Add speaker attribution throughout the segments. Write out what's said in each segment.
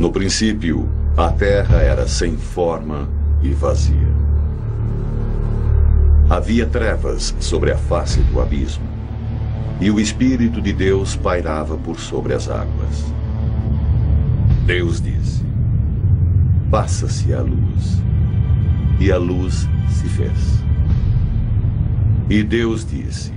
Speaker 1: No princípio, a terra era sem forma e vazia. Havia trevas sobre a face do abismo, e o Espírito de Deus pairava por sobre as águas. Deus disse: faça-se a luz. E a luz se fez. E Deus disse: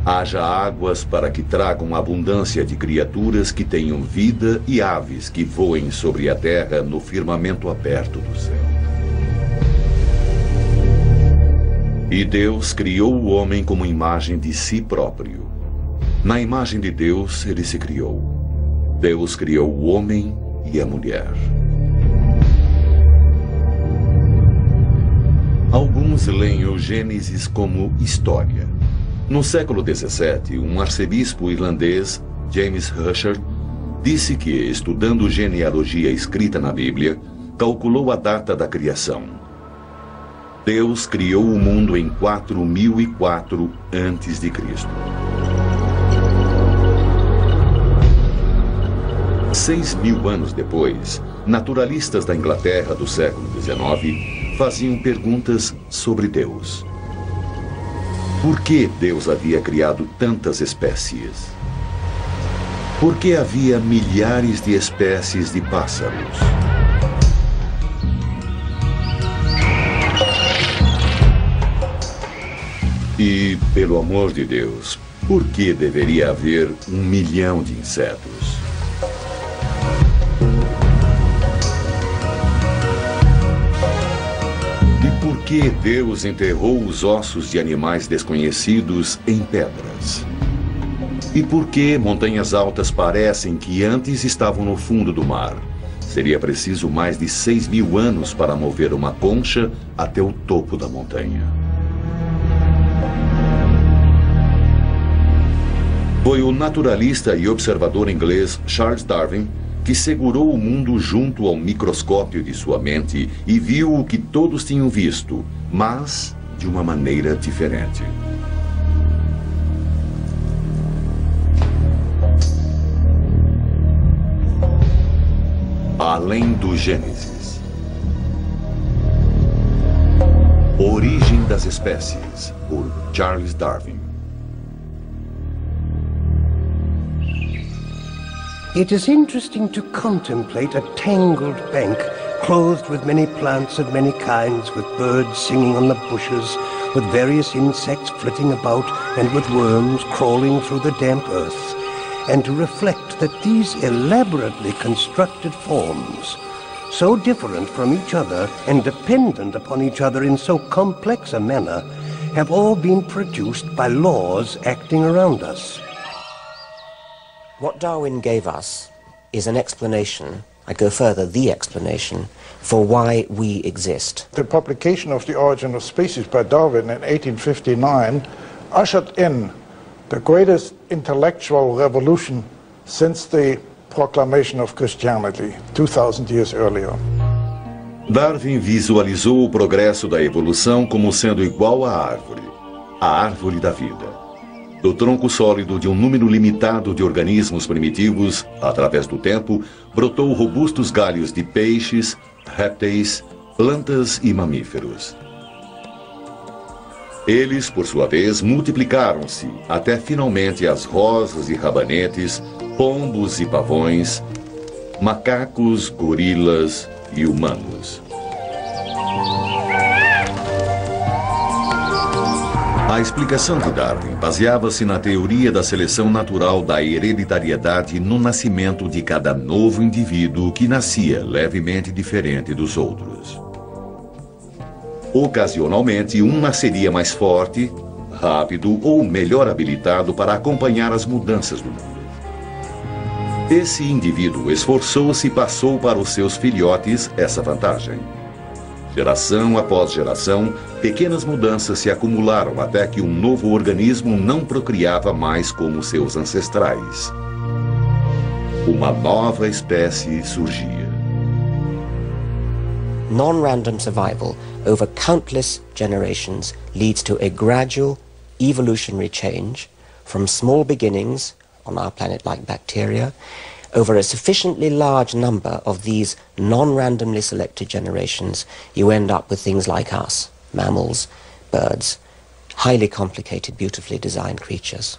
Speaker 1: haja águas para que tragam abundância de criaturas que tenham vida e aves que voem sobre a terra no firmamento aberto do céu. E Deus criou o homem como imagem de si próprio. Na imagem de Deus ele se criou. Deus criou o homem e a mulher. Alguns leem o Gênesis como história. No século XVII, um arcebispo irlandês, James Ussher, disse que, estudando genealogia escrita na Bíblia, calculou a data da criação. Deus criou o mundo em 4004 a.C. 6.000 anos depois, naturalistas da Inglaterra do século XIX faziam perguntas sobre Deus. Por que Deus havia criado tantas espécies? Por que havia milhares de espécies de pássaros? E, pelo amor de Deus, por que deveria haver 1 milhão de insetos? Por que Deus enterrou os ossos de animais desconhecidos em pedras? E por que montanhas altas parecem que antes estavam no fundo do mar? Seria preciso mais de 6.000 anos para mover uma concha até o topo da montanha. Foi o naturalista e observador inglês Charles Darwin que segurou o mundo junto ao microscópio de sua mente e viu o que todos tinham visto, mas de uma maneira diferente. Além do Gênesis. Origem das espécies, por Charles Darwin.
Speaker 2: It is interesting to contemplate a tangled bank clothed with many plants of many kinds, with birds singing on the bushes, with various insects flitting about, and with worms crawling through the damp earth, and to reflect that these elaborately constructed forms, so different from each other and dependent upon each other in so complex a manner, have all been produced by laws acting around us.
Speaker 3: What Darwin gave us is an explanation, I go further, the explanation, for why we exist.
Speaker 4: The publication of The Origin of Species by Darwin in 1859 ushered in the greatest intellectual revolution since the proclamation of Christianity 2,000 years earlier.
Speaker 1: Darwin visualizou o progresso da evolução como sendo igual à árvore da vida. Do tronco sólido de um número limitado de organismos primitivos, através do tempo, brotou robustos galhos de peixes, répteis, plantas e mamíferos. Eles, por sua vez, multiplicaram-se, até finalmente as rosas e rabanetes, pombos e pavões, macacos, gorilas e humanos. A explicação de Darwin baseava-se na teoria da seleção natural da hereditariedade no nascimento de cada novo indivíduo que nascia levemente diferente dos outros. Ocasionalmente, um nasceria mais forte, rápido ou melhor habilitado para acompanhar as mudanças do mundo. Esse indivíduo esforçou-se e passou para os seus filhotes essa vantagem. Geração após geração, pequenas mudanças se acumularam até que um novo organismo não procriava mais como seus ancestrais. Uma nova espécie surgia.
Speaker 3: Non-random survival over countless generations leads to a gradual evolutionary change from small beginnings on our planet like bacteria over a sufficiently large number of these non-randomly selected generations, you end up with things like us, mammals, birds, highly complicated, beautifully designed creatures.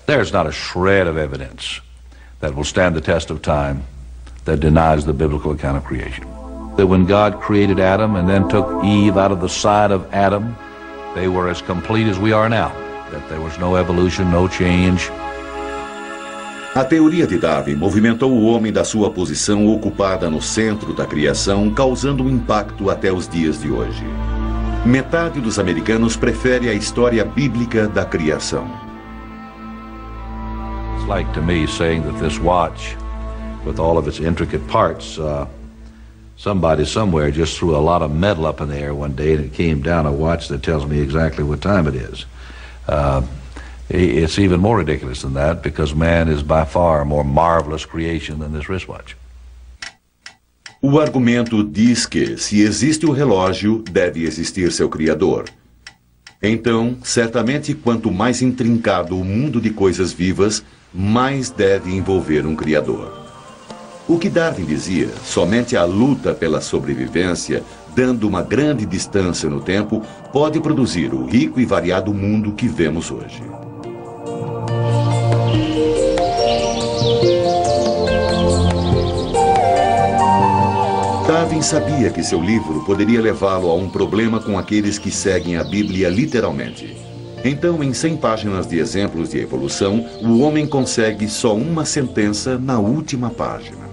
Speaker 5: There's not a shred of evidence that will stand the test of time that denies the biblical account of creation. That when God created Adam and then took Eve out of the side of Adam, they were as complete as we are now. That there was no evolution, no change.
Speaker 1: A teoria de Darwin movimentou o homem da sua posição ocupada no centro da criação, causando um impacto até os dias de hoje. Metade dos americanos prefere a história bíblica da criação.
Speaker 5: It's like to me saying that this watch, with all of its intricate parts, somebody somewhere just threw a lot of metal up in the air one day and it came down, a watch that tells me exactly what time it is. It's even more ridiculous than that, because man is by far a more marvelous creation than this wristwatch.
Speaker 1: O argumento diz que, se existe o relógio, deve existir seu criador. Então, certamente, quanto mais intrincado o mundo de coisas vivas, mais deve envolver um criador. O que Darwin dizia, somente a luta pela sobrevivência, dando uma grande distância no tempo, pode produzir o rico e variado mundo que vemos hoje. Darwin sabia que seu livro poderia levá-lo a um problema com aqueles que seguem a Bíblia literalmente. Então, em 100 páginas de exemplos de evolução, o homem consegue só uma sentença na última página.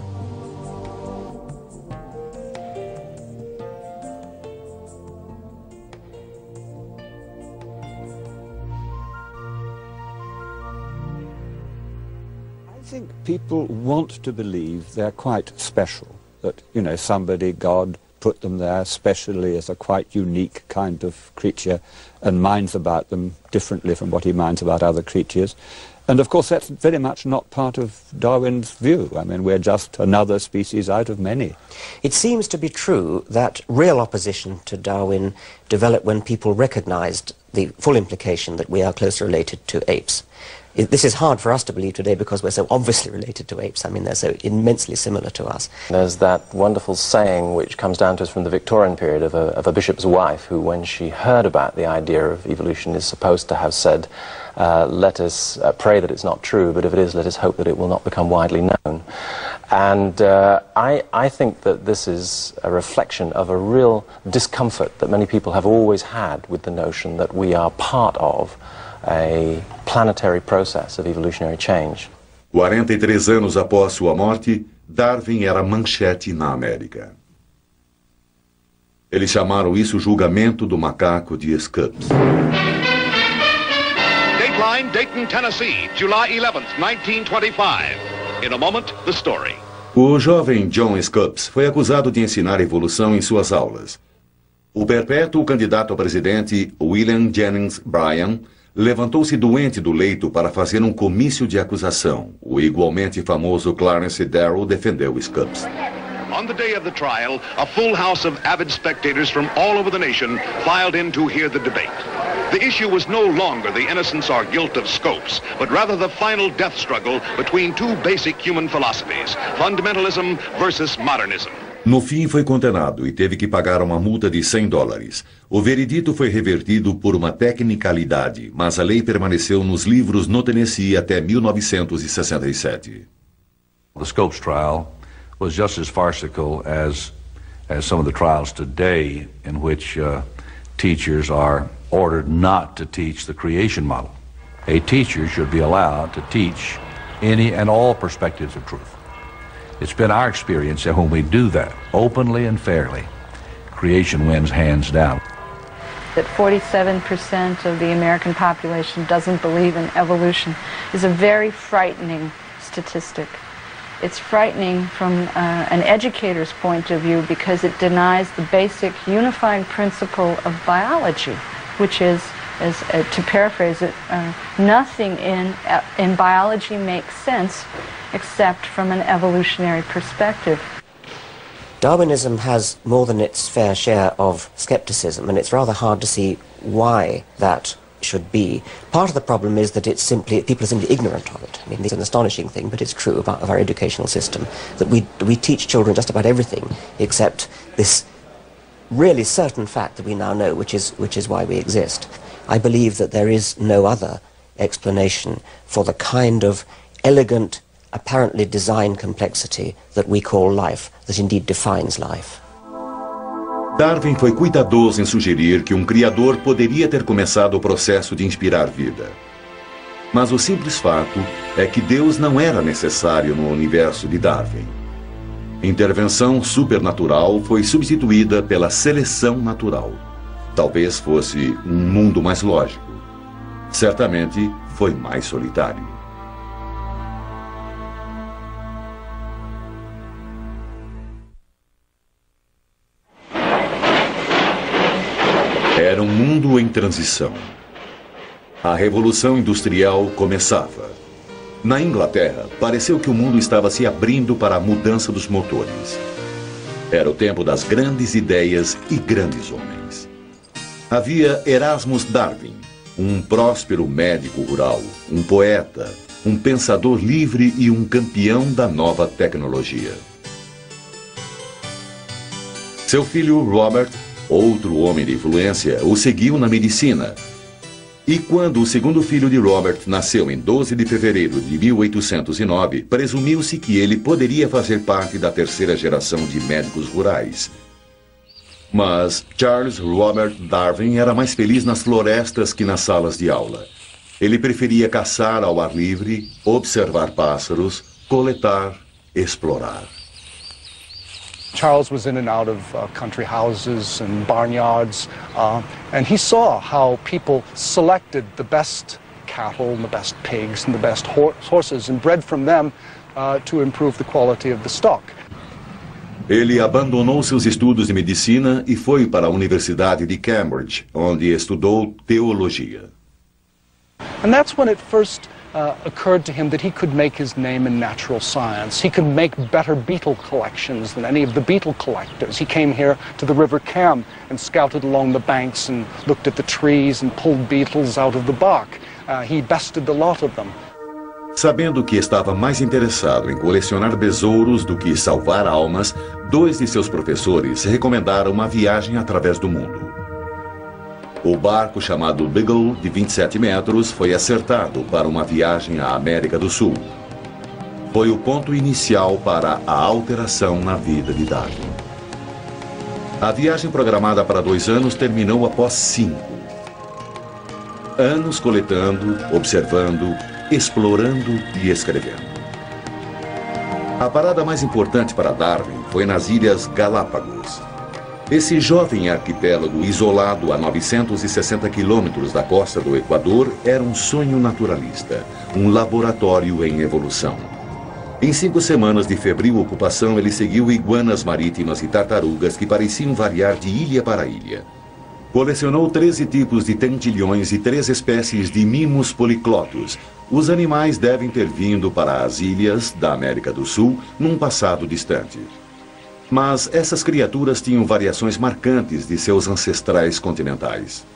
Speaker 6: I think people want to believe they're quite special. That, you know, somebody, God, put them there specially as a quite unique kind of creature and minds about them differently from what he minds about other creatures. And of course that's very much not part of Darwin's view. I mean, we're just another species out of many.
Speaker 3: It seems to be true that real opposition to Darwin developed when people recognized the full implication that we are closely related to apes. This is hard for us to believe today because we're so obviously related to apes. I mean, they're so immensely similar to us.
Speaker 7: There's that wonderful saying which comes down to us from the Victorian period of a bishop's wife who, when she heard about the idea of evolution, is supposed to have said, let us pray that it's not true, but if it is, let us hope that it will not become widely known. And I think that this is a reflection of a real discomfort that many people have always had with the notion that we are part of a planetary process of evolutionary change.
Speaker 1: 43 anos após sua morte, Darwin era manchete na América. Eles chamaram isso julgamento do macaco de Scopes.
Speaker 8: Dateline, Dayton, Tennessee, July 11th, 1925. In a moment, the story.
Speaker 1: O jovem John Scopes foi acusado de ensinar evolução em suas aulas. O perpétuo candidato a presidente, William Jennings Bryan, levantou-se doente do leito para fazer um comício de acusação. O igualmente famoso Clarence Darrow defendeu Scopes.
Speaker 8: On the day of the trial, a full house of avid spectators from all over the nation filed in to hear the debate. The issue was no longer the innocence or guilt of Scopes, but rather the final death struggle between two basic human philosophies, fundamentalism versus modernism.
Speaker 1: No fim, foi condenado e teve que pagar uma multa de $100. O veredito foi revertido por uma tecnicalidade, mas a lei permaneceu nos livros no Tennessee até 1967.
Speaker 5: The Scopes trial was just as farcical as some of the trials today, in which teachers are ordered not to teach the creation model. A teacher should be allowed to teach any and all perspectives of truth. It's been our experience that when we do that, openly and fairly, creation wins hands down.
Speaker 9: That 47% of the American population doesn't believe in evolution is a very frightening statistic. It's frightening from an educator's point of view because it denies the basic unifying principle of biology, which is, to paraphrase it, nothing in biology makes sense except from an evolutionary perspective.
Speaker 3: Darwinism has more than its fair share of skepticism, and it's rather hard to see why that should be. Part of the problem is that people are simply ignorant of it. I mean, it's an astonishing thing, but it's true of our educational system, that we teach children just about everything except this really certain fact that we now know, which is why we exist. I believe that there is no other explanation for the kind of elegant, apparently design complexity that we call life, that indeed defines life.
Speaker 1: Darwin foi cuidadoso em sugerir que criador poderia ter começado o processo de inspirar vida. Mas o simples fato é que Deus não era necessário no universo de Darwin. Intervenção supernatural foi substituída pela seleção natural. Talvez fosse mundo mais lógico. Certamente foi mais solitário. Era mundo em transição. A Revolução Industrial começava. Na Inglaterra, pareceu que o mundo estava se abrindo para a mudança dos motores. Era o tempo das grandes ideias e grandes homens. Havia Erasmus Darwin, próspero médico rural, poeta, pensador livre e campeão da nova tecnologia. Seu filho Robert, outro homem de influência, o seguiu na medicina. E quando o segundo filho de Robert nasceu em 12 de fevereiro de 1809, presumiu-se que ele poderia fazer parte da terceira geração de médicos rurais. Mas Charles Robert Darwin era mais feliz nas florestas que nas salas de aula. Ele preferia caçar ao ar livre, observar pássaros, coletar, explorar.
Speaker 10: Charles was in and out of country houses and barnyards, and he saw how people selected the best cattle and the best pigs and the best horses and bred from them to improve the quality of the stock.
Speaker 1: Ele abandonou seus estudos de medicina e foi para a Universidade de Cambridge, onde estudou teologia.
Speaker 10: And that's when it first occurred to him that he could make his name in natural science. He could make better beetle collections than any of the beetle collectors. He came here to the River Cam and scouted along the banks and looked at the trees and pulled beetles out of the bark. He bested the lot of them.
Speaker 1: Sabendo que estava mais interessado em colecionar besouros do que salvar almas, 2 de seus professores recomendaram uma viagem através do mundo. O barco chamado Beagle, de 27 metros, foi acertado para uma viagem à América do Sul. Foi o ponto inicial para a alteração na vida de Darwin. A viagem programada para 2 anos terminou após 5. Anos coletando, observando, explorando e escrevendo. A parada mais importante para Darwin foi nas Ilhas Galápagos. Esse jovem arquipélago isolado a 960 quilômetros da costa do Equador era um sonho naturalista, laboratório em evolução. Em 5 semanas de febril ocupação, ele seguiu iguanas marítimas e tartarugas que pareciam variar de ilha para ilha. Colecionou 13 tipos de tentilhões e 3 espécies de mimos policlotos. Os animais devem ter vindo para as ilhas da América do Sul num passado distante. Mas essas criaturas tinham variações marcantes de seus ancestrais continentais.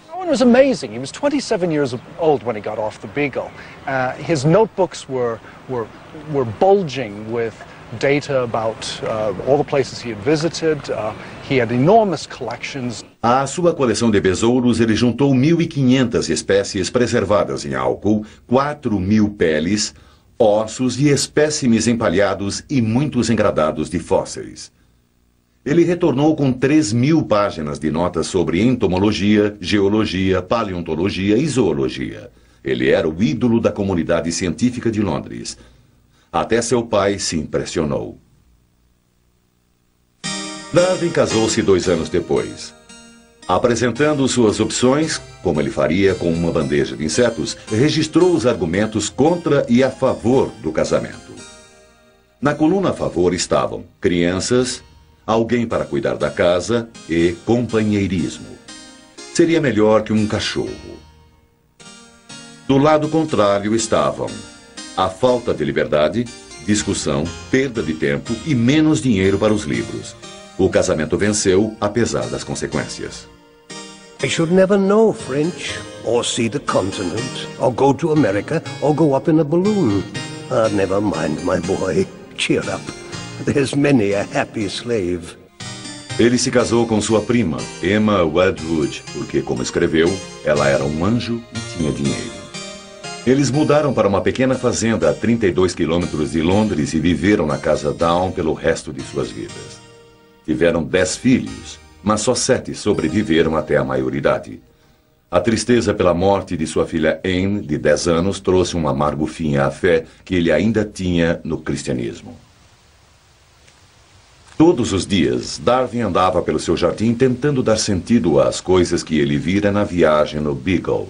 Speaker 10: Darwin was amazing. He was 27 years old when he got off the Beagle. His notebooks were bulging with data about all the places he had visited. He had enormous collections.
Speaker 1: À sua coleção de besouros, ele juntou 1.500 espécies preservadas em álcool, 4.000 peles, ossos e espécimes empalhados e muitos engradados de fósseis. Ele retornou com 3.000 páginas de notas sobre entomologia, geologia, paleontologia e zoologia. Ele era o ídolo da comunidade científica de Londres. Até seu pai se impressionou. Darwin casou-se 2 anos depois. Apresentando suas opções, como ele faria com uma bandeja de insetos, registrou os argumentos contra e a favor do casamento. Na coluna a favor estavam crianças, alguém para cuidar da casa e companheirismo. Seria melhor que um cachorro. Do lado contrário estavam a falta de liberdade, discussão, perda de tempo e menos dinheiro para os livros. O casamento venceu, apesar das consequências.
Speaker 2: I should never know French, or see the continent, or go to America, or go up in a balloon. Ah, never mind, my boy. Cheer up. There's many a happy slave.
Speaker 1: Ele se casou com sua prima, Emma Wedgwood, porque, como escreveu, ela era um anjo e tinha dinheiro. Eles mudaram para uma pequena fazenda a 32 quilômetros de Londres e viveram na casa Down pelo resto de suas vidas. Tiveram 10 filhos, mas só 7 sobreviveram até a maioridade. A tristeza pela morte de sua filha Anne, de 10 anos, trouxe um amargo fim à fé que ele ainda tinha no cristianismo. Todos os dias, Darwin andava pelo seu jardim tentando dar sentido às coisas que ele vira na viagem no Beagle.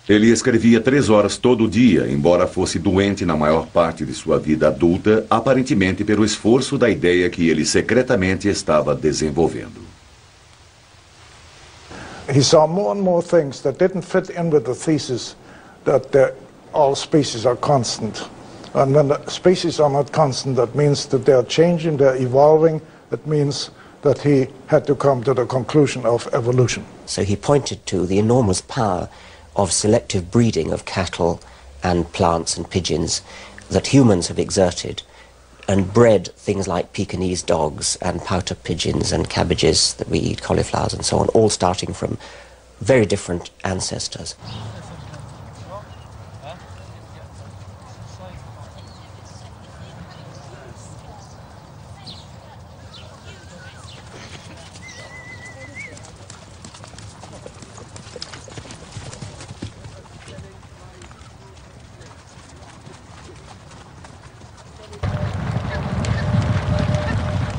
Speaker 1: Ele escrevia 3 horas todo dia, embora fosse doente na maior parte de sua vida adulta, aparentemente pelo esforço da ideia que ele secretamente estava desenvolvendo.
Speaker 4: He saw more and more things that didn't fit in with the thesis that all species are constant. And when the species are not constant, that means that they are changing, they're evolving. That means that he had to come to the conclusion of evolution.
Speaker 3: So he pointed to the enormous power of selective breeding of cattle and plants and pigeons that humans have exerted and bred things like Pekingese dogs and pouter pigeons and cabbages that we eat, cauliflowers and so on, all starting from very different ancestors.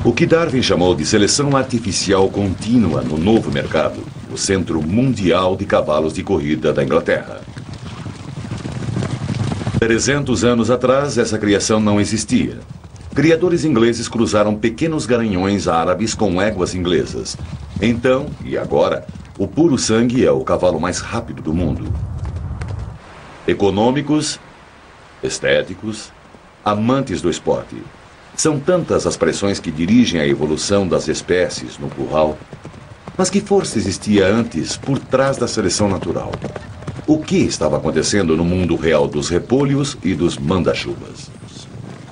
Speaker 1: O que Darwin chamou de seleção artificial contínua no novo mercado, o Centro Mundial de Cavalos de Corrida da Inglaterra. 300 anos atrás, essa criação não existia. Criadores ingleses cruzaram pequenos garanhões árabes com éguas inglesas. Então, e agora, o puro sangue é o cavalo mais rápido do mundo. Econômicos, estéticos, amantes do esporte. São tantas as pressões que dirigem a evolução das espécies no curral. Mas que força existia antes por trás da seleção natural? O que estava acontecendo no mundo real dos repolhos e dos manda-chuvas?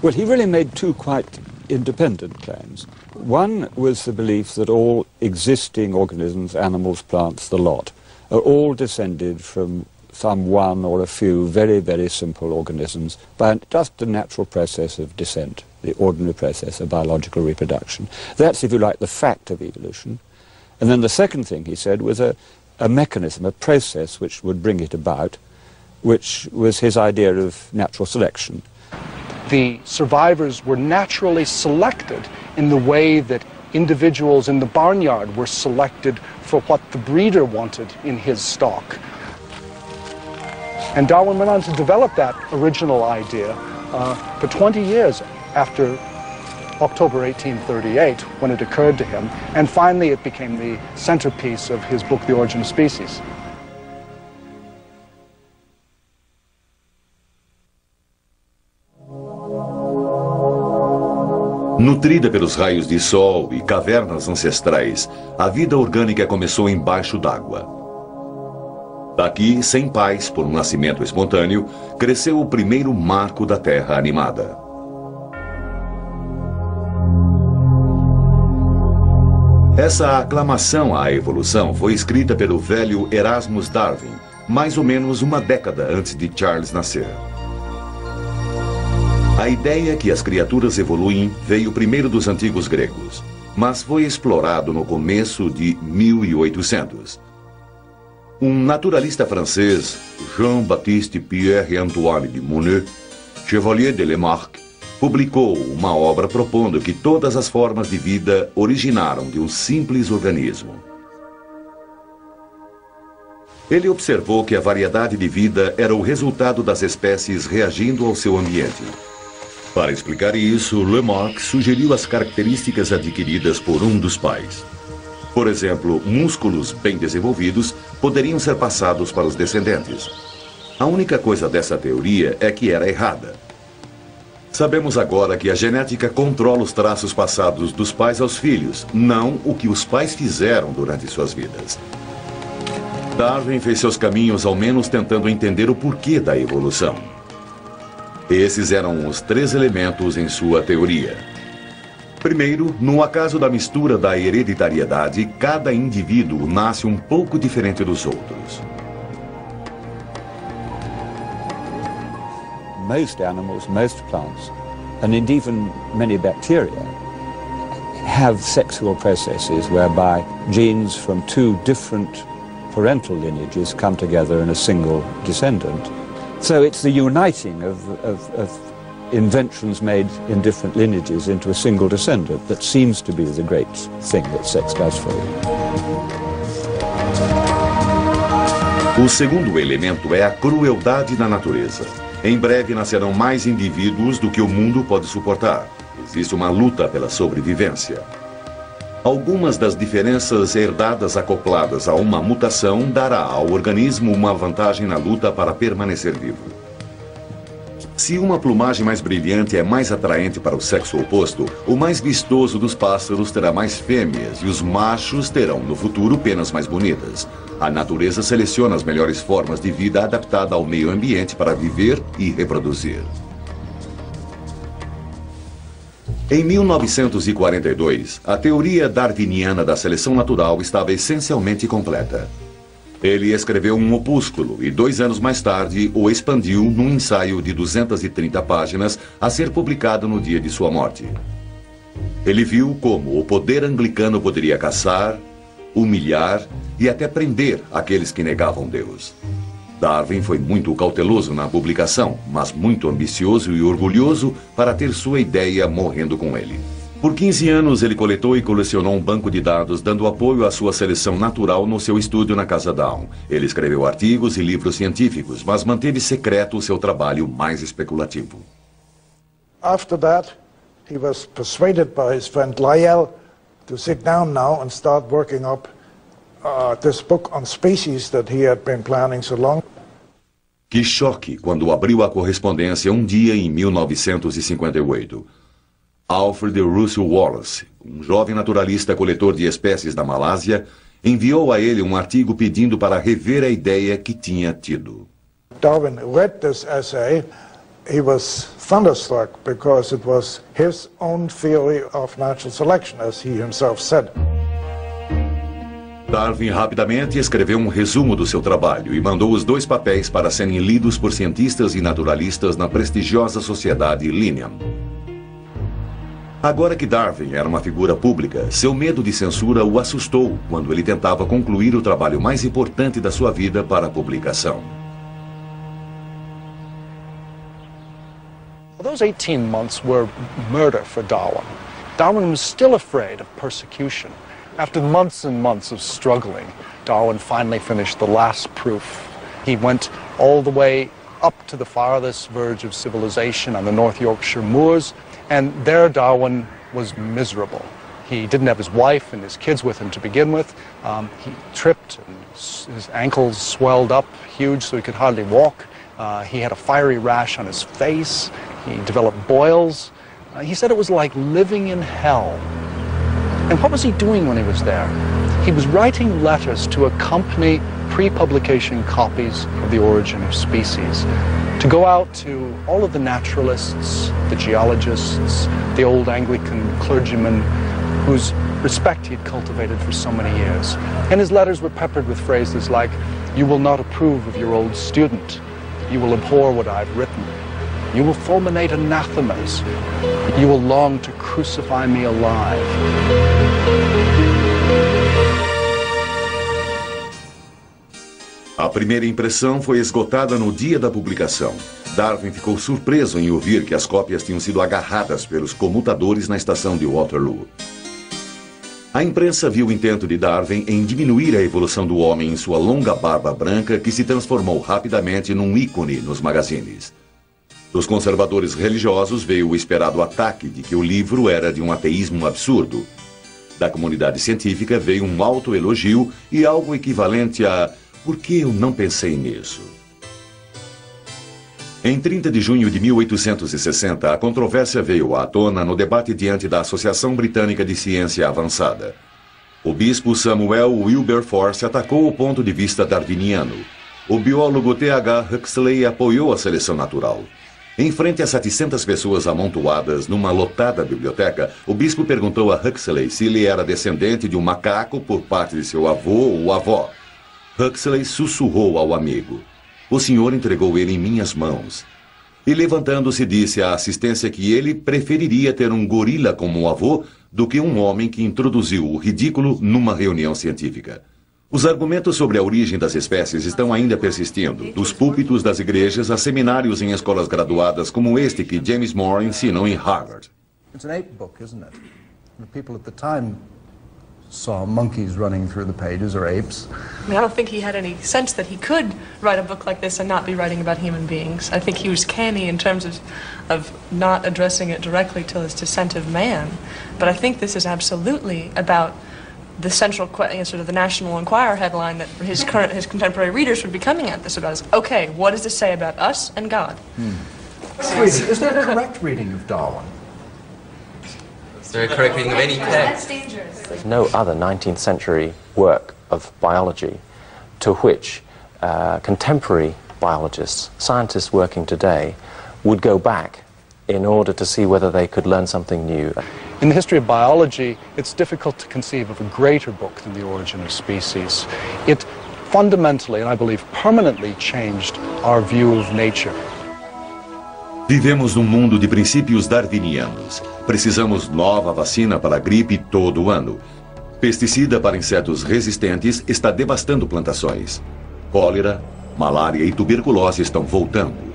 Speaker 6: Well, he really made 2 quite independent claims. One was the belief that all existing organisms, animals, plants, the lot, are all descended from some one or a few very, very simple organisms by just the natural process of descent, the ordinary process of biological reproduction. That's, if you like, the fact of evolution. And then the second thing he said was a mechanism, a process which would bring it about, which was his idea of natural selection.
Speaker 10: The survivors were naturally selected in the way that individuals in the barnyard were selected for what the breeder wanted in his stock. And Darwin went on to develop that original idea for 20 years after October 1838, when it occurred to him, and finally it became the centerpiece of his book, The Origin of Species.
Speaker 1: Nutrida pelos raios de sol e cavernas ancestrais, a vida orgânica começou embaixo d'água. Daqui, sem pais, por um nascimento espontâneo, cresceu o primeiro marco da Terra animada. Essa aclamação à evolução foi escrita pelo velho Erasmus Darwin, mais ou menos uma década antes de Charles nascer. A ideia que as criaturas evoluem veio primeiro dos antigos gregos, mas foi explorado no começo de 1800. Um naturalista francês, Jean-Baptiste Pierre-Antoine de Monod, Chevalier de Lamarck, publicou uma obra propondo que todas as formas de vida originaram de um simples organismo. Ele observou que a variedade de vida era o resultado das espécies reagindo ao seu ambiente. Para explicar isso, Lamarck sugeriu as características adquiridas por um dos pais. Por exemplo, músculos bem desenvolvidos poderiam ser passados para os descendentes. A única coisa dessa teoria é que era errada. Sabemos agora que a genética controla os traços passados dos pais aos filhos, não o que os pais fizeram durante suas vidas. Darwin fez seus caminhos ao menos tentando entender o porquê da evolução. Esses eram os 3 elementos em sua teoria. Primeiro, no acaso da mistura da hereditariedade, cada indivíduo nasce um pouco diferente dos outros.
Speaker 6: Most animals, most plants, and indeed even many bacteria have sexual processes whereby genes from 2 different parental lineages come together in a single descendant. So it's the uniting of inventions made in different lineages into a single descendant that seems to be the great thing that sex does for you.
Speaker 1: O segundo elemento é a crueldade da natureza. Em breve nascerão mais indivíduos do que o mundo pode suportar. Existe uma luta pela sobrevivência. Algumas das diferenças herdadas acopladas a uma mutação dará ao organismo uma vantagem na luta para permanecer vivo. Se uma plumagem mais brilhante é mais atraente para o sexo oposto, o mais vistoso dos pássaros terá mais fêmeas e os machos terão, no futuro, penas mais bonitas. A natureza seleciona as melhores formas de vida adaptada ao meio ambiente para viver e reproduzir. Em 1942, a teoria darwiniana da seleção natural estava essencialmente completa. Ele escreveu um opúsculo e 2 anos mais tarde o expandiu num ensaio de 230 páginas a ser publicado no dia de sua morte. Ele viu como o poder anglicano poderia caçar, humilhar e até prender aqueles que negavam Deus. Darwin foi muito cauteloso na publicação, mas muito ambicioso e orgulhoso para ter sua ideia morrendo com ele. Por 15 anos, ele coletou e colecionou um banco de dados, dando apoio à sua seleção natural no seu estúdio na Casa Down. Ele escreveu artigos e livros científicos, mas manteve secreto o seu trabalho mais especulativo.
Speaker 4: After that, he was persuaded by his friend Lyell to sit down now and start working up this book on species that he had been planning so long.
Speaker 1: Que choque quando abriu a correspondência um dia em 1958. Alfred Russel Wallace, um jovem naturalista coletor de espécies da Malásia, enviou a ele um artigo pedindo para rever a ideia que tinha tido.
Speaker 4: Darwin read this essay. He was thunderstruck because it was his own theory of natural selection, as he himself said.
Speaker 1: Darwin rapidamente escreveu um resumo do seu trabalho e mandou os 2 papéis para serem lidos por cientistas e naturalistas na prestigiosa sociedade Linnean. Agora que Darwin era uma figura pública, seu medo de censura o assustou quando ele tentava concluir o trabalho mais importante da sua vida para a publicação.
Speaker 10: Those 18 months were murder for Darwin. Darwin was still afraid of persecution. After months and months of struggling, Darwin finally finished the last proof. He went all the way up to the farthest verge of civilization on the North Yorkshire moors, and there Darwin was miserable. He didn't have his wife and his kids with him to begin with. He tripped and his ankles swelled up huge so he could hardly walk. He had a fiery rash on his face. He developed boils. He said it was like living in hell. And what was he doing when he was there? He was writing letters to accompany pre-publication copies of The Origin of Species, to go out to all of the naturalists, the geologists, the old Anglican clergymen whose respect he had cultivated for so many years. And his letters were peppered with phrases like, "You will not approve of your old student. You will abhor what I've written. You will fulminate anathemas. You will long to crucify me alive."
Speaker 1: A primeira impressão foi esgotada no dia da publicação. Darwin ficou surpreso em ouvir que as cópias tinham sido agarradas pelos comutadores na estação de Waterloo. A imprensa viu o intento de Darwin em diminuir a evolução do homem em sua longa barba branca, que se transformou rapidamente num ícone nos magazines. Dos conservadores religiosos veio o esperado ataque de que o livro era de um ateísmo absurdo. Da comunidade científica veio um autoelogio e algo equivalente a "por que eu não pensei nisso?". Em 30 de junho de 1860, a controvérsia veio à tona no debate diante da Associação Britânica de Ciência Avançada. O bispo Samuel Wilberforce atacou o ponto de vista darwiniano. O biólogo T.H. Huxley apoiou a seleção natural. Em frente a 700 pessoas amontoadas numa lotada biblioteca, o bispo perguntou a Huxley se ele era descendente de um macaco por parte de seu avô ou avó. Huxley sussurrou ao amigo: "O senhor entregou ele em minhas mãos." E levantando-se disse à assistência que ele preferiria ter um gorila como um avô do que um homem que introduziu o ridículo numa reunião científica. Os argumentos sobre a origem das espécies estão ainda persistindo, dos púlpitos das igrejas a seminários em escolas graduadas como este que James Moore ensinou em Harvard.
Speaker 11: It's an ape book, isn't it? The people at the time saw monkeys running through the pages, or apes.
Speaker 12: I mean, I don't think he had any sense that he could write a book like this and not be writing about human beings. I think he was canny in terms of not addressing it directly to his descent of man. But I think this is absolutely about the central sort of the National Enquirer headline that his contemporary readers would be coming at this about is, okay, what does this say about us and God?
Speaker 11: Is there a correct reading of Darwin?
Speaker 13: Is there a correct reading of any text?
Speaker 7: There's no other 19th century work of biology to which contemporary biologists, scientists working today, would go back in order to see whether they could learn something new.
Speaker 10: In the history of biology, it's difficult to conceive of a greater book than The Origin of Species. It fundamentally, and I believe permanently, changed our view of nature.
Speaker 1: Vivemos num mundo de princípios darwinianos. Precisamos nova vacina para a gripe todo ano. Pesticida para insetos resistentes está devastando plantações. Cólera, malária e tuberculose estão voltando.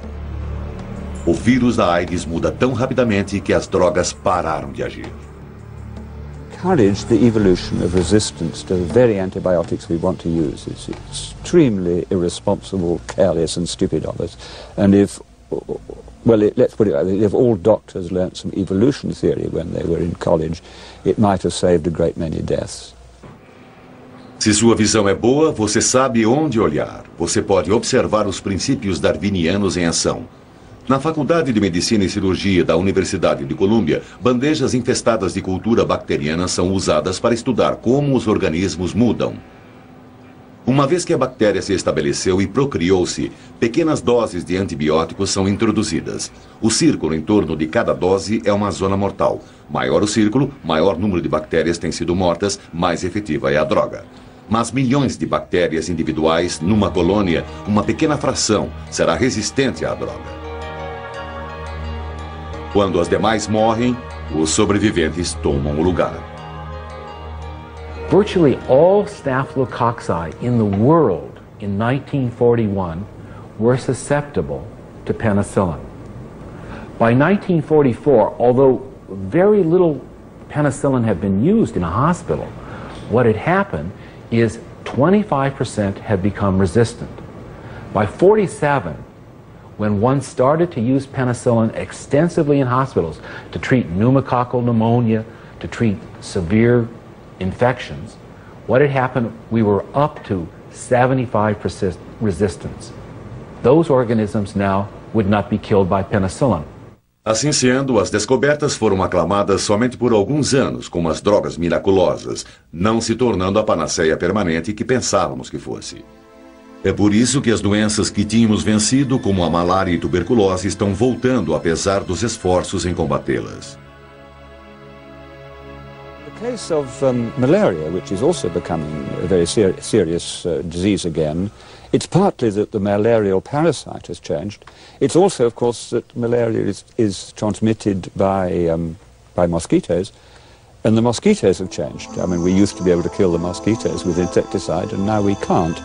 Speaker 1: O vírus da AIDS muda tão rapidamente que as drogas pararam de agir.
Speaker 6: Encourage the evolution of resistance to the very antibiotics we want to use. It's extremely irresponsible, careless and stupid of us. And if, well, let's put it like this, if all doctors learnt some evolution theory when they were in college, it might have saved a great many deaths.
Speaker 1: Se sua visão é boa, você sabe onde olhar. Você pode observar os princípios darwinianos em ação. Na Faculdade de Medicina e Cirurgia da Universidade de Colômbia, bandejas infestadas de cultura bacteriana são usadas para estudar como os organismos mudam. Uma vez que a bactéria se estabeleceu e procriou-se, pequenas doses de antibióticos são introduzidas. O círculo em torno de cada dose é uma zona mortal. Maior o círculo, maior número de bactérias têm sido mortas, mais efetiva é a droga. Mas milhões de bactérias individuais numa colônia, uma pequena fração será resistente à droga. Quando as demais morrem, os sobreviventes tomam o lugar.
Speaker 14: Virtually all staphylococci in the world in 1941 were susceptible to penicillin. By 1944, although very little penicillin had been used in a hospital, what had happened is 25% had become resistant. By 47, when one started to use penicillin extensively in hospitals to treat pneumococcal pneumonia, to treat severe infections, what had happened, we were up to 75% resistance. Those organisms now would not be killed by penicillin.
Speaker 1: Assim sendo, as descobertas foram aclamadas somente por alguns anos como as drogas miraculosas, não se tornando a panaceia permanente que pensávamos que fosse. É por isso que as doenças que tínhamos vencido, como a malária e tuberculose, estão voltando apesar dos esforços em combatê-las.
Speaker 6: The case of malaria, which is also becoming a very serious disease again, it's partly that the malarial parasite has changed. It's also, of course, that malaria is transmitted by mosquitoes, and the mosquitoes have changed. I mean, we used to be able to kill the mosquitoes with insecticide, and now we can't.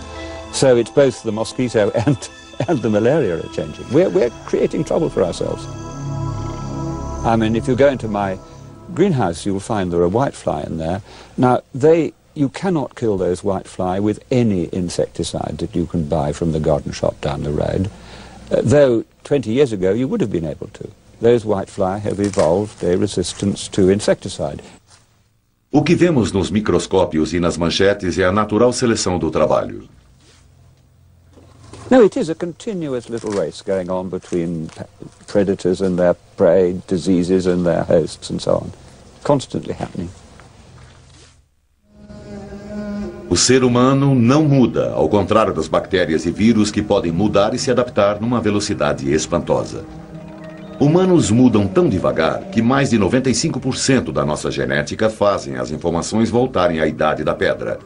Speaker 6: So it's both the mosquito and the malaria are changing. We're creating trouble for ourselves. I mean, if you go into my greenhouse, you'll find there are whitefly in there. Now, you cannot kill those whitefly with any insecticide that you can buy from the garden shop down the road, though 20 years ago you would have been able to. Those whitefly have evolved a resistance to insecticide.
Speaker 1: O que vemos nos microscópios e nas manchetes é a natural seleção do trabalho.
Speaker 6: No, it is a continuous little race going on between predators and their prey, diseases and their hosts and so on. Constantly happening.
Speaker 1: O ser humano não muda, ao contrário das bactérias e vírus que podem mudar e se adaptar numa velocidade espantosa. Humanos mudam tão devagar que mais de 95% da nossa genética fazem as informações voltarem à idade da pedra.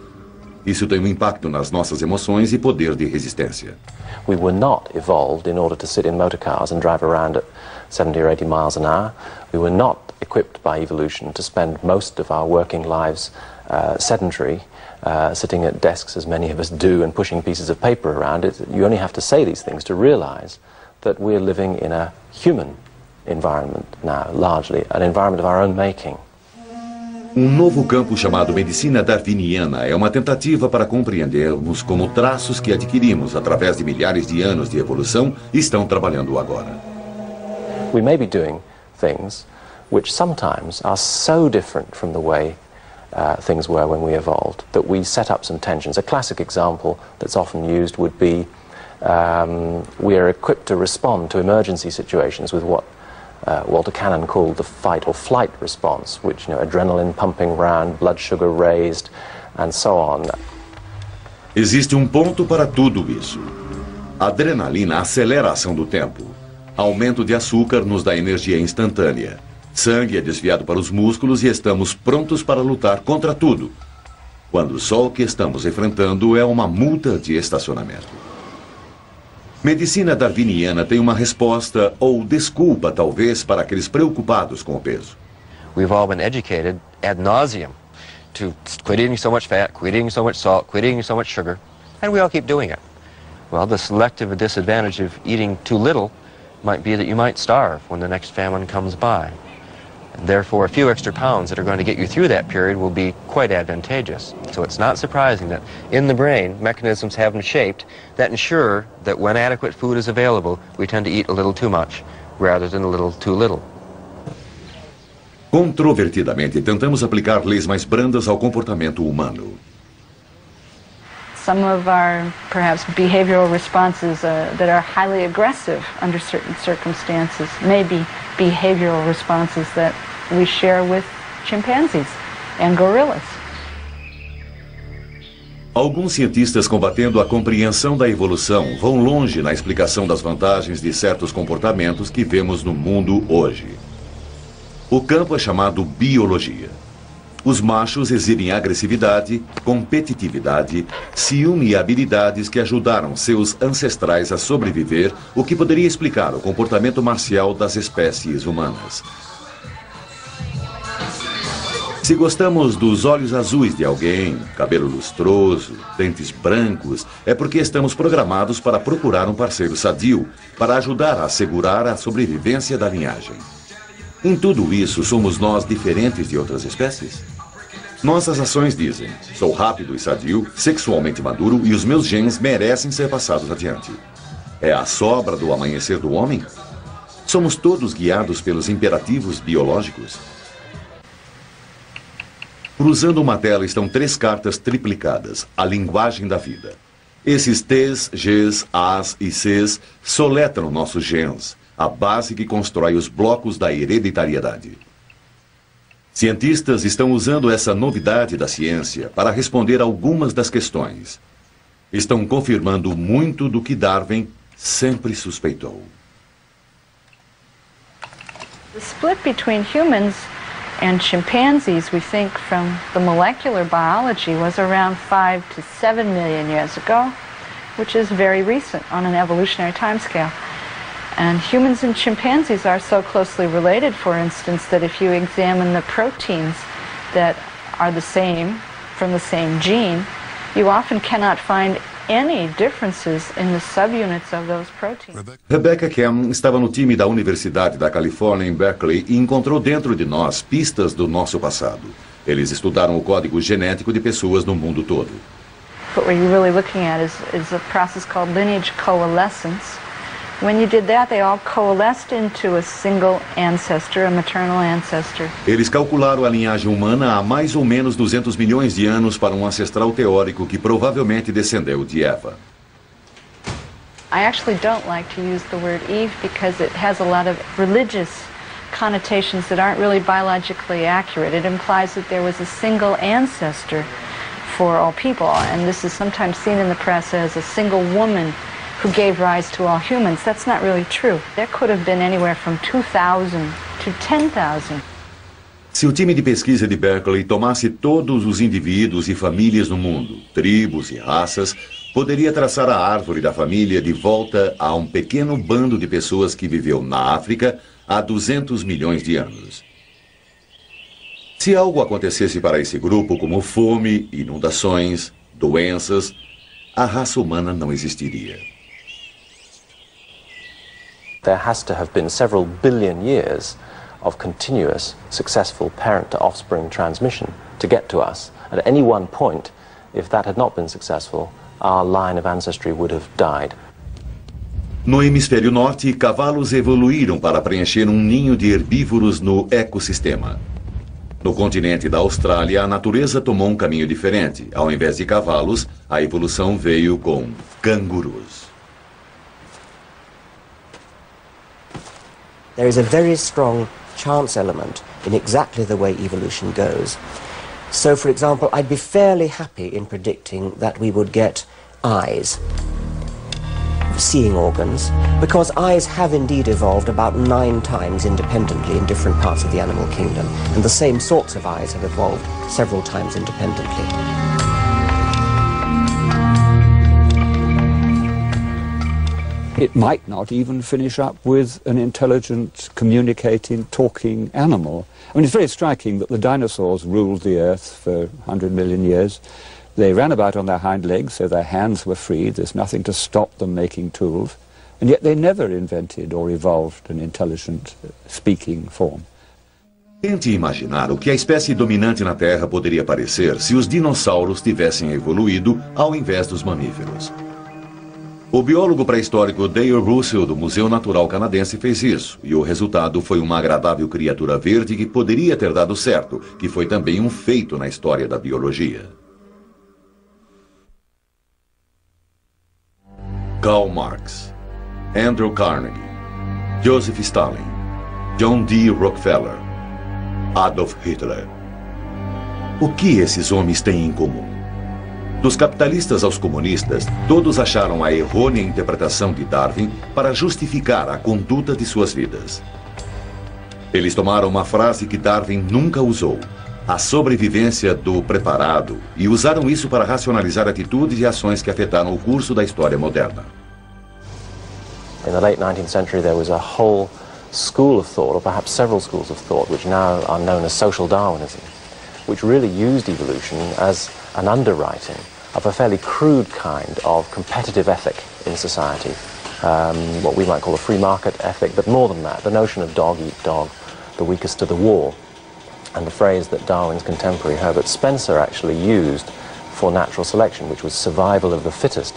Speaker 1: Isso tem um impacto nas nossas emoções e poder de resistência.
Speaker 7: We were not evolved in order to sit in motor cars and drive around at 70 or 80 miles an hour. We were not equipped by evolution to spend most of our working lives sedentary, sitting at desks as many of us do and pushing pieces of paper around. You only have to say these things to realize that we're living in a human environment now, largely, an environment of our own making.
Speaker 1: Novo campo chamado medicina darwiniana é uma tentativa para compreendermos como traços que adquirimos através de milhares de anos de evolução estão trabalhando agora.
Speaker 7: We may be doing things which sometimes are so different from the way things were when we evolved that we set up some tensions. A classic example that's often used would be we are equipped to respond to emergency situations with what Walter Cannon called the fight or flight response, which, adrenaline pumping round, blood sugar raised, and so on.
Speaker 1: Existe ponto para tudo isso. A adrenalina acelera a ação do tempo. Aumento de açúcar nos dá energia instantânea. Sangue é desviado para os músculos e estamos prontos para lutar contra tudo. Quando só o que estamos enfrentando é uma multa de estacionamento. Medicina darwiniana tem uma resposta ou desculpa, talvez, para aqueles preocupados com o peso.
Speaker 15: We've all been educated ad nauseum to quit eating so much fat, quit eating so much salt, quit eating so much sugar, and we all keep doing it. Well, the selective disadvantage of eating too little might be that you might starve when the next famine comes by. And therefore, a few extra pounds that are going to get you through that period will be quite advantageous. So it's not surprising that in the brain, mechanisms have been shaped that ensure that when adequate food is available, we tend to eat a little too much rather than a little too little.
Speaker 1: Controvertidamente, tentamos aplicar leis mais brandas ao comportamento humano.
Speaker 9: Some of our, perhaps, behavioral responses that are highly aggressive under certain circumstances may be behavioral responses that we share with chimpanzees and gorillas.
Speaker 1: Alguns cientistas combatendo a compreensão da evolução vão longe na explicação das vantagens de certos comportamentos que vemos no mundo hoje. O campo é chamado biologia. Os machos exibem agressividade, competitividade, ciúme e habilidades que ajudaram seus ancestrais a sobreviver, o que poderia explicar o comportamento marcial das espécies humanas. Se gostamos dos olhos azuis de alguém, cabelo lustroso, dentes brancos, é porque estamos programados para procurar um parceiro sadio, para ajudar a assegurar a sobrevivência da linhagem. Em tudo isso, somos nós diferentes de outras espécies? Nossas ações dizem, sou rápido e sadio, sexualmente maduro e os meus genes merecem ser passados adiante. É a sobra do amanhecer do homem? Somos todos guiados pelos imperativos biológicos? Cruzando uma tela estão 3 cartas triplicadas, a linguagem da vida. Esses T's, G's, A's e C's soletram nossos genes, a base que constrói os blocos da hereditariedade. Cientistas estão usando essa novidade da ciência para responder algumas das questões. Estão confirmando muito do que Darwin sempre suspeitou.
Speaker 9: The split between humans and chimpanzees, we think, from the molecular biology was around 5 to 7 million years ago, which is very recent on an evolutionary timescale. And humans and chimpanzees are so closely related, for instance, that if you examine the proteins that are the same, from the same gene, you often cannot find any differences in the subunits of those proteins.
Speaker 1: Rebecca Kem estava no time da Universidade da Califórnia em Berkeley e encontrou dentro de nós pistas do nosso passado. Eles estudaram o código genético de pessoas no mundo todo.
Speaker 9: What we're really looking at is a process called lineage coalescence. When you did that, they all coalesced into a single ancestor, a maternal ancestor.
Speaker 1: Eles calcularam a linhagem humana há mais ou menos 200 milhões de anos para um ancestral teórico que provavelmente descendeu de Eva.
Speaker 9: I actually don't like to use the word Eve because it has a lot of religious connotations that aren't really biologically accurate. It implies that there was a single ancestor for all people, and this is sometimes seen in the press as a single woman who gave rise to all humans. That's not really true. There could have been anywhere from 2,000 to 10,000.
Speaker 1: Se o time de pesquisa de Berkeley tomasse todos os indivíduos e famílias no mundo, tribos e raças, poderia traçar a árvore da família de volta a um pequeno bando de pessoas que viveu na África há 200 milhões de anos. Se algo acontecesse para esse grupo, como fome, inundações, doenças, a raça humana não existiria.
Speaker 7: There has to have been several billion years of continuous, successful parent-to-offspring transmission to get to us. At any one point, if that had not been successful, our line of ancestry would have died.
Speaker 1: No hemisfério norte, cavalos evoluíram para preencher um ninho de herbívoros no ecossistema. No continente da Austrália, a natureza tomou um caminho diferente. Ao invés de cavalos, a evolução veio com cangurus.
Speaker 3: There is a very strong chance element in exactly the way evolution goes. So, for example, I'd be fairly happy in predicting that we would get eyes, seeing organs, because eyes have indeed evolved about 9 times independently in different parts of the animal kingdom, and the same sorts of eyes have evolved several times independently.
Speaker 6: It might not even finish up with an intelligent, communicating, talking animal. I mean, it's very striking that the dinosaurs ruled the earth for 100 million years. They ran about on their hind legs, so their hands were free. There's nothing to stop them making tools. And yet they never invented or evolved an intelligent, speaking form.
Speaker 1: Tente imaginar o que a espécie dominante na Terra poderia parecer se os dinossauros tivessem evoluído ao invés dos mamíferos. O biólogo pré-histórico Dale Russell, do Museu Natural Canadense, fez isso, e o resultado foi uma agradável criatura verde que poderia ter dado certo, que foi também um feito na história da biologia. Karl Marx, Andrew Carnegie, Joseph Stalin, John D. Rockefeller, Adolf Hitler. O que esses homens têm em comum? Dos capitalistas aos comunistas, todos acharam a errônea interpretação de Darwin para justificar a conduta de suas vidas. Eles tomaram uma frase que Darwin nunca usou, a sobrevivência do preparado, e usaram isso para racionalizar atitudes e ações que afetaram o curso da história moderna.
Speaker 7: In the late 19th century there was a whole school of thought, or perhaps several schools of thought, which now are known as social Darwinism, which really used evolution as an underwriting of a fairly crude kind of competitive ethic in society, what we might call a free market ethic, but more than that, the notion of dog eat dog, the weakest to the wall, and the phrase that Darwin's contemporary Herbert Spencer actually used for natural selection, which was survival of the fittest.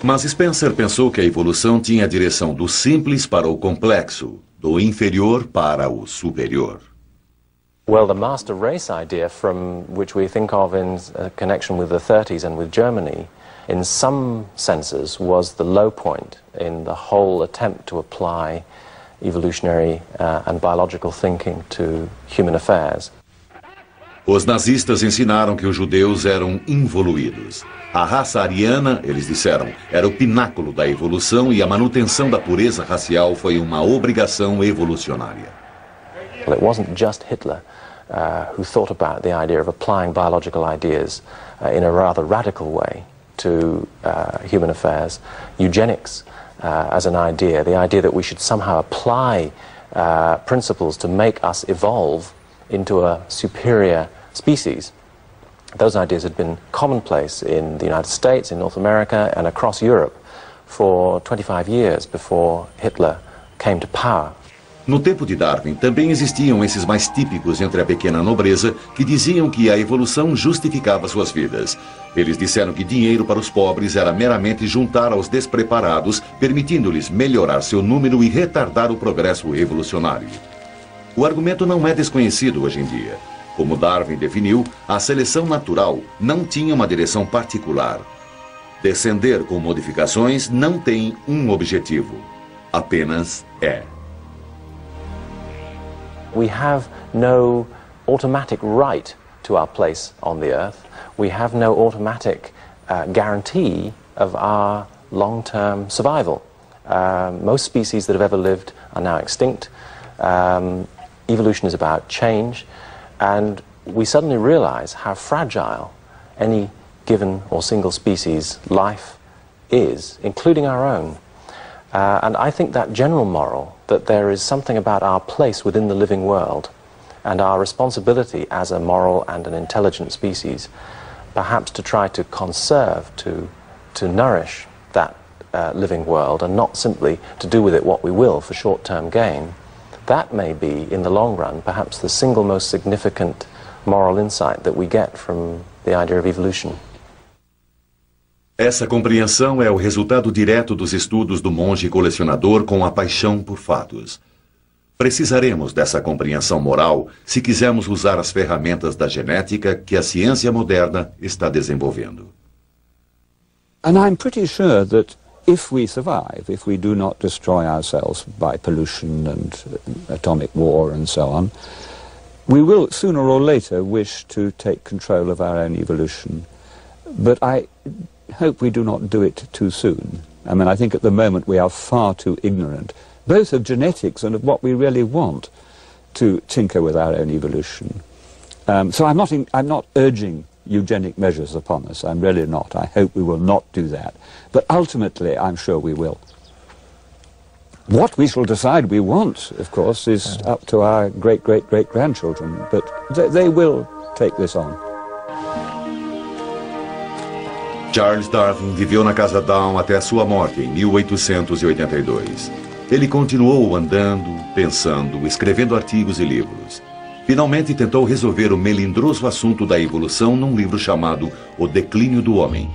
Speaker 1: Mas Spencer pensou que a evolução tinha a direção do simples para o complexo, do inferior para o superior.
Speaker 7: Well, the master race idea, from which we think of in connection with the 30s and with Germany, in some senses was the low point in the whole attempt to apply evolutionary and biological thinking to human affairs.
Speaker 1: Os nazistas ensinaram que os judeus eram involuídos. A raça ariana, eles disseram, era o pináculo da evolução e a manutenção da pureza racial foi uma obrigação evolucionária.
Speaker 7: Well, it wasn't just Hitler who thought about the idea of applying biological ideas in a rather radical way to human affairs. Eugenics as an idea, the idea that we should somehow apply principles to make us evolve into a superior species. Those ideas had been commonplace in the United States, in North America, and across Europe for 25 years before Hitler came to power.
Speaker 1: No tempo de Darwin, também existiam esses mais típicos entre a pequena nobreza que diziam que a evolução justificava suas vidas. Eles disseram que dinheiro para os pobres era meramente juntar aos despreparados, permitindo-lhes melhorar seu número e retardar o progresso evolucionário. O argumento não é desconhecido hoje em dia. Como Darwin definiu, a seleção natural não tinha uma direção particular. Descender com modificações não tem um objetivo, apenas é.
Speaker 7: We have no automatic right to our place on the earth. We have no automatic guarantee of our long-term survival. Most species that have ever lived are now extinct. Evolution is about change, and we suddenly realize how fragile any given or single species life is, including our own. And I think that general moral, that there is something about our place within the living world and our responsibility as a moral and an intelligent species, perhaps to try to conserve, to nourish that living world and not simply to do with it what we will for short-term gain, that may be, in the long run, perhaps the single most significant moral insight that we get from the idea of evolution.
Speaker 1: Essa compreensão é o resultado direto dos estudos do monge colecionador com a paixão por fatos. Precisaremos dessa compreensão moral se quisermos usar as ferramentas da genética que a ciência moderna está desenvolvendo.
Speaker 6: And I'm pretty sure that if we survive, if we do not destroy ourselves by pollution and atomic war and so on, we will sooner or later wish to take control of our own evolution. But I hope we do not do it too soon. I mean, I think at the moment we are far too ignorant, both of genetics and of what we really want, to tinker with our own evolution. So I'm not urging eugenic measures upon us. I'm really not. I hope we will not do that. But ultimately, I'm sure we will. What we shall decide we want, of course, is up to our great-great-great-grandchildren. But they will take this on.
Speaker 1: Charles Darwin viveu na Casa Down até a sua morte em 1882. Ele continuou andando, pensando, escrevendo artigos e livros. Finalmente tentou resolver o melindroso assunto da evolução num livro chamado O Declínio do Homem.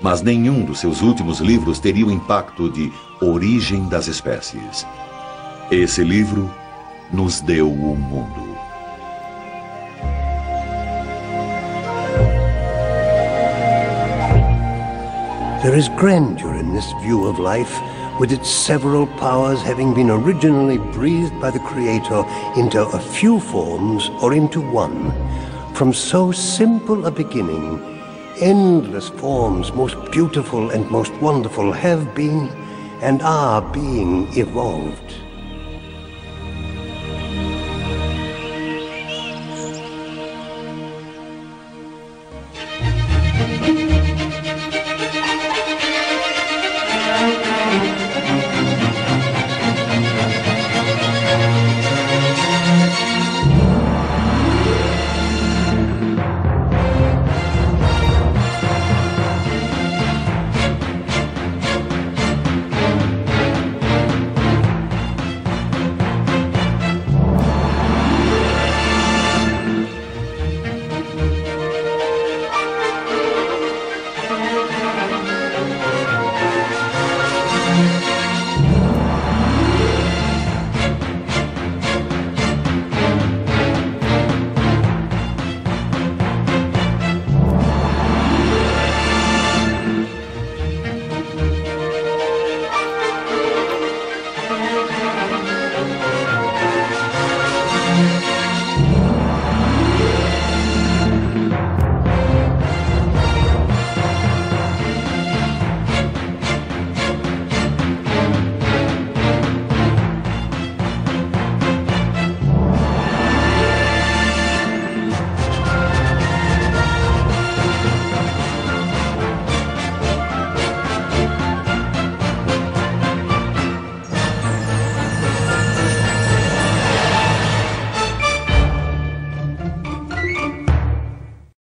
Speaker 1: Mas nenhum dos seus últimos livros teria o impacto de Origem das Espécies. Esse livro nos deu o mundo.
Speaker 2: There is grandeur in this view of life, with its several powers having been originally breathed by the Creator into a few forms or into one. From so simple a beginning, endless forms, most beautiful and most wonderful, have been and are being evolved.